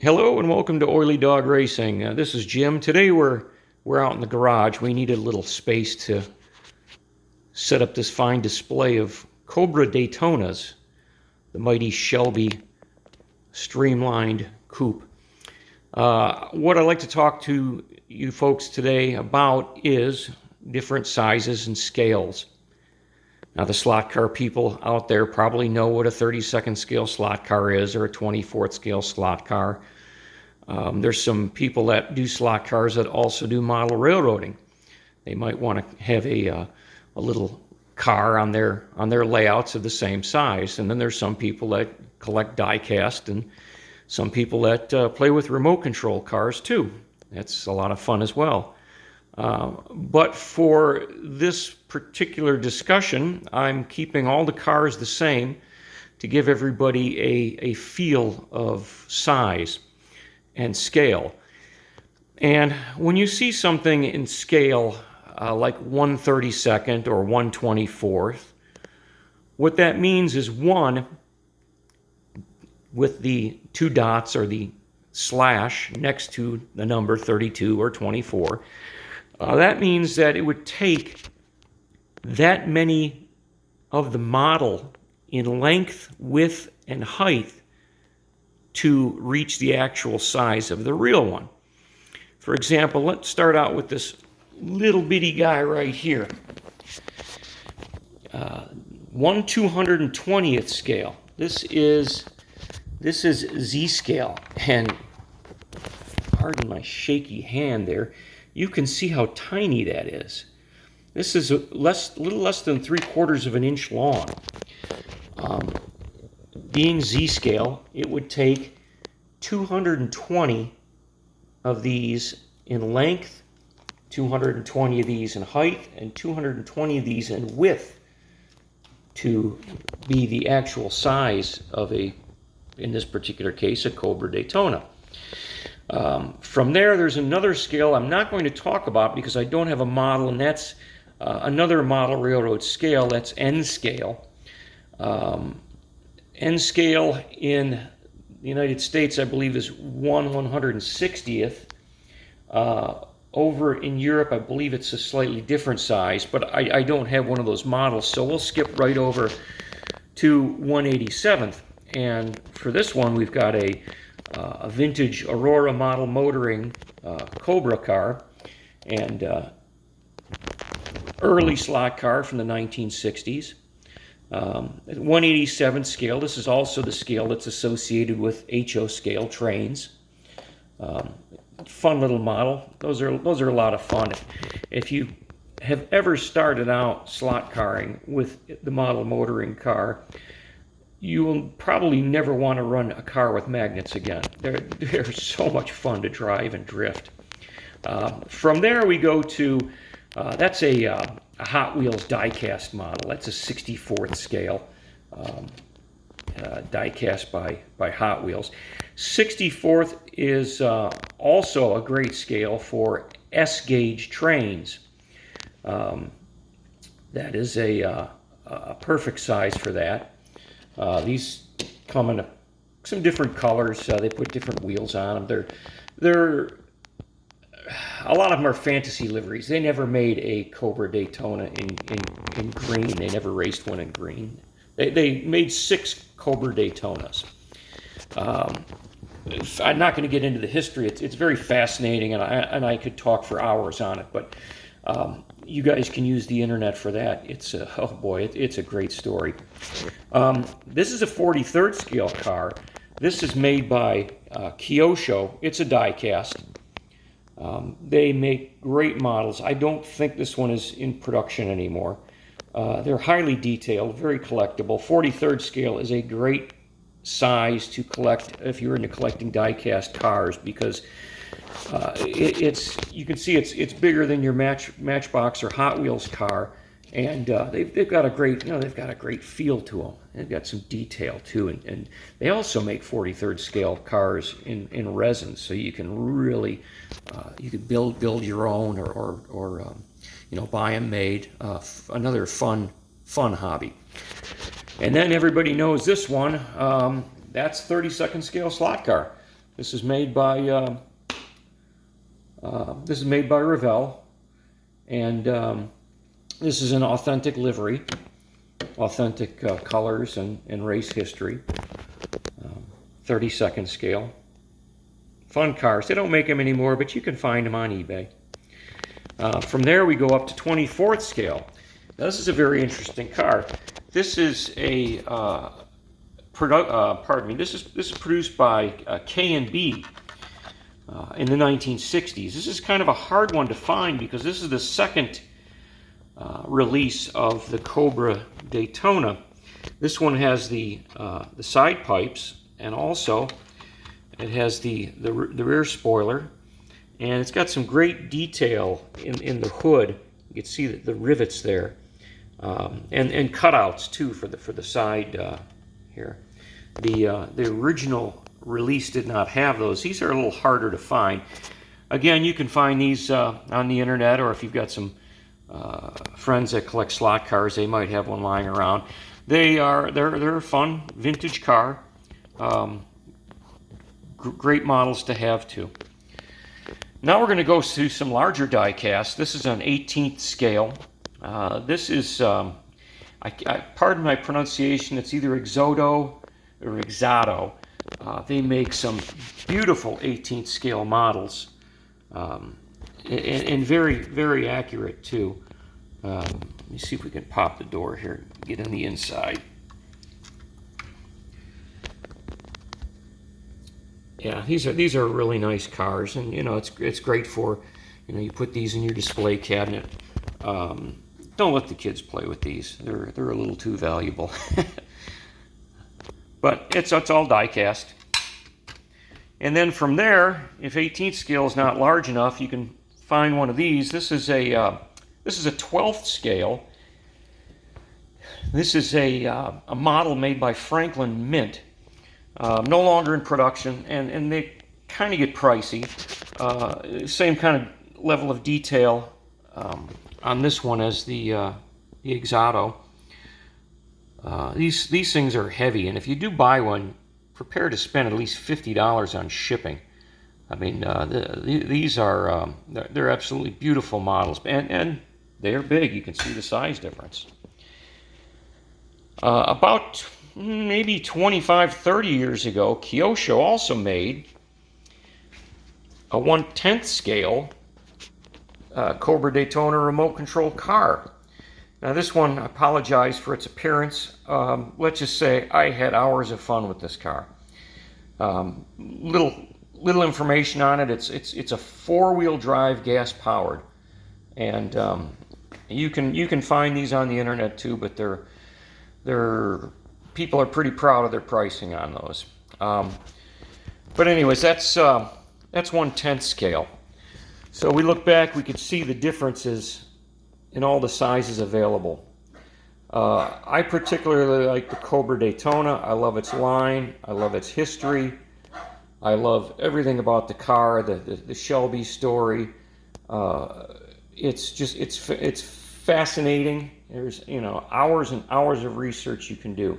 Hello and welcome to Oily Dog Racing. This is Jim. Today we're out in the garage. We needed a little space to set up this fine display of Cobra Daytonas, the mighty Shelby streamlined coupe. What I'd like to talk to you folks today about is different sizes and scales. Now, the slot car people out there probably know what a 32nd scale slot car is or a 24th scale slot car. There's some people that do slot cars that also do model railroading. They might want to have a little car on their layouts of the same size. And then there's some people that collect die cast and some people that play with remote control cars too. That's a lot of fun as well. But for this particular discussion, I'm keeping all the cars the same to give everybody a feel of size and scale. And when you see something in scale like 1/32 or 1/24, what that means is one with the two dots or the slash next to the number 32 or 24. That means that it would take that many of the model in length, width, and height to reach the actual size of the real one. For example, let's start out with this little bitty guy right here. 1/220th scale. This is Z scale, and pardon my shaky hand there. You can see how tiny that is. This is a little less than 3/4 of an inch long. Being Z scale, it would take 220 of these in length, 220 of these in height, and 220 of these in width to be the actual size of in this particular case, a Cobra Daytona. From there, there's another scale I'm not going to talk about because I don't have a model, and that's another model railroad scale. That's N scale. N scale in the United States, I believe, is 1/160th. Over in Europe, I believe it's a slightly different size, but I don't have one of those models, so we'll skip right over to 1/87th. And for this one, we've got a vintage Aurora model motoring Cobra car, and early slot car from the 1960s. 1/87th scale. This is also the scale that's associated with HO scale trains. Fun little model. Those are a lot of fun. If you have ever started out slot carring with the model motoring car, you will probably never want to run a car with magnets again. They're so much fun to drive and drift. From there we go to, that's a Hot Wheels die-cast model. That's a 64th scale die-cast by Hot Wheels. 64th is also a great scale for S-gauge trains. That is a perfect size for that. These come in some different colors. They put different wheels on them. They're a lot of them are fantasy liveries. They never made a Cobra Daytona in green. They never raced one in green. They made 6 Cobra Daytonas. I'm not going to get into the history. It's very fascinating, and I could talk for hours on it. But you guys can use the internet for that. It's oh boy, it's a great story. This is a 43rd scale car. This is made by Kyosho. It's a die cast. They make great models. I don't think this one is in production anymore. They're highly detailed, very collectible. 43rd scale is a great size to collect if you're into collecting die-cast cars, because you can see it's bigger than your Matchbox or Hot Wheels car, and they've got a great feel to them. They've got some detail too, and they also make 43rd scale cars in resin, so you can really you could build your own or buy them made. Another fun hobby. And then everybody knows this one. That's 32nd scale slot car. This is made by Revell, and this is an authentic livery, authentic colors and race history. 32nd scale. Fun cars. They don't make them anymore, but you can find them on eBay. From there, we go up to 24th scale. Now, this is a very interesting car. This is a This is produced by K&B in the 1960s. This is kind of a hard one to find because this is the second release of the Cobra Daytona. This one has the side pipes, and also it has the rear spoiler, and it's got some great detail in the hood. You can see the rivets there, and cutouts too for the side here. The original release did not have those. These are a little harder to find. Again, you can find these on the internet, or if you've got some friends that collect slot cars, they might have one lying around. They're a fun vintage car. Great models to have too. Now we're going to go through some larger die casts. This is on 18th scale. This is, pardon my pronunciation, it's either Exodo or Exado. They make some beautiful 18th scale models, and very, very accurate too. Let me see if we can pop the door here, get on the inside. Yeah, these are really nice cars, and it's great for, you put these in your display cabinet. Don't let the kids play with these; they're a little too valuable. But it's all die cast. And then from there, if 18th scale is not large enough, you can find one of these. This is a 12th scale. This is a model made by Franklin Mint. No longer in production, and they kind of get pricey. Same kind of level of detail on this one as the Exado. These things are heavy, and if you do buy one, prepare to spend at least $50 on shipping. I mean, these are they're absolutely beautiful models, and they are big. You can see the size difference. About maybe 25, 30 years ago, Kyosho also made a 1/10 scale Cobra Daytona remote control car. Now this one, I apologize for its appearance. Let's just say I had hours of fun with this car. Little information on it. It's a 4-wheel drive, gas powered, and you can find these on the internet too. But people are pretty proud of their pricing on those. But anyways, that's 1/10 scale. So we look back, we could see the differences in all the sizes available. I particularly like the Cobra Daytona. I love its line. I love its history. I love everything about the car, the Shelby story. It's fascinating. There's hours and hours of research you can do.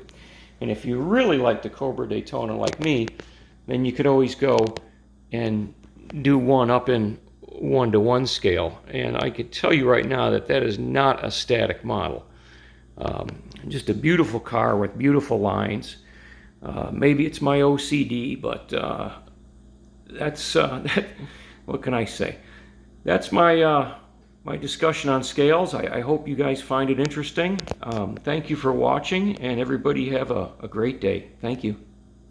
And if you really like the Cobra Daytona like me, then you could always go and do one up in 1-to-1 scale. And I could tell you right now that is not a static model. Just a beautiful car with beautiful lines. Maybe it's my OCD, but that's what can I say? That's my discussion on scales. I hope you guys find it interesting. Thank you for watching, and everybody have a great day. Thank you.